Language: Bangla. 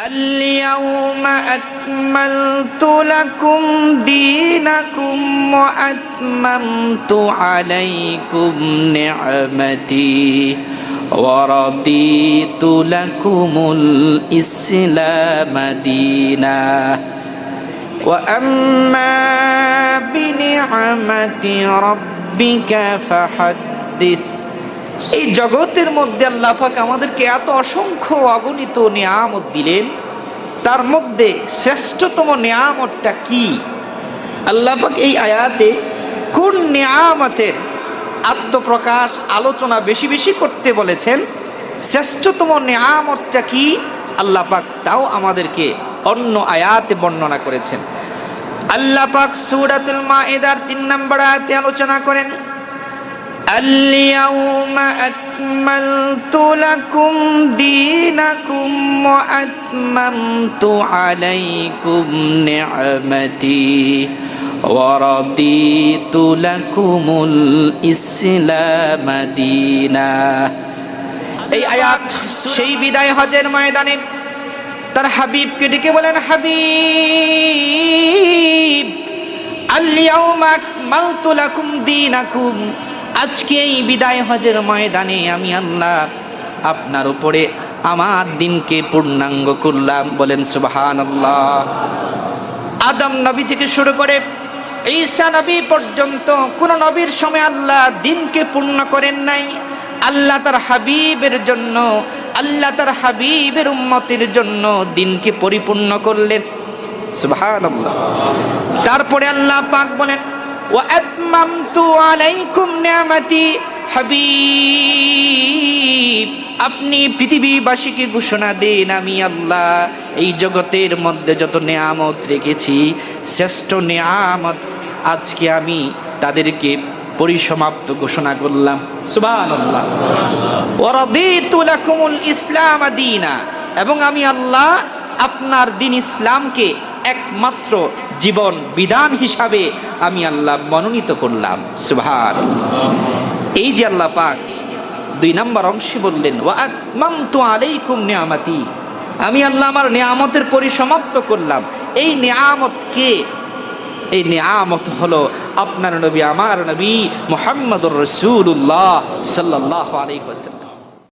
اليوم أكملت لكم دينكم وأتممت عليكم نعمتي ورضيت لكم الإسلام دينا وأما بنعمة ربك فحدث। এই জগতের মধ্যে আল্লাহ পাক আমাদেরকে এত অসংখ্য অগণিত নিয়ামত দিলেন, তার মধ্যে শ্রেষ্ঠতম নিয়ামতটা কি? আল্লাহ পাক এই আয়াতে কোন নিয়ামতের আত্মপ্রকাশ আলোচনা বেশি বেশি করতে বলেছেন, শ্রেষ্ঠতম নিয়ামতটা কি আল্লাহ পাক তাও আমাদেরকে অন্য আয়াতে বর্ণনা করেছেন। আল্লাহ পাক সূরাতুল মাইদার 3 নম্বর আয়াতে আলোচনা করেন, اليوم أكملت لكم دينكم وأتممت عليكم نعمتي ورضيت لكم الإسلام دينا। এই আয়াত সেই বিদায় হজের ময়দানে তার হাবিবকে ডেকে বলেন, হাবিব আল-ইয়াউমা আকমালতু লাকুম দীনাকুম, আজকে এই বিদায় হজের ময়দানে আমি আল্লাহ আপনার উপরে আমার দিনকে পূর্ণাঙ্গ করলাম। বলেন সুবহানাল্লাহ। আদম নবী থেকে শুরু করে ঈসা নবী পর্যন্ত কোন নবীর সময় আল্লাহ দিনকে পূর্ণ করেন নাই। আল্লাহ তার হাবিবের জন্য, আল্লাহ তার হাবিবের উম্মতের জন্য দিনকে পরিপূর্ণ করলেন। সুবহানাল্লাহ। তারপরে আল্লাহ পাক বলেন, وأتممت عليكم نعمتي। হাবিব আপনি পৃথিবীবাসীকে ঘোষণা দেন, আমি আল্লাহ এই জগতের মধ্যে যত নিয়ামত রেখেছি, শ্রেষ্ঠ নিয়ামত আজকে আমি তাদেরকে পরিসমাপ্ত ঘোষণা করলাম। সুবহানাল্লাহ। ওয়ারাদিতু লাকুমুল ইসলাম দীনা, এবং আমি আল্লাহ আপনার দিন ইসলামকে একমাত্র জীবন বিধান হিসাবে আমি আল্লাহ মনোনীত করলাম। সুবহানাল্লাহ। এই যে আল্লাহ পাক 2 নম্বর অংশে বললেন, ওয়া আতমামতু আলাইকুম নিয়ামতি, আমি আল্লাহ আমার নিয়ামতের পরিসমাপ্ত করলাম। এই নিয়ামত কে? এই নিয়ামত হলো আপনার নবী, আমার নবী মুহাম্মদুর রাসূলুল্লাহ সাল্লাল্লাহু আলাইহি ওয়াসাল্লাম।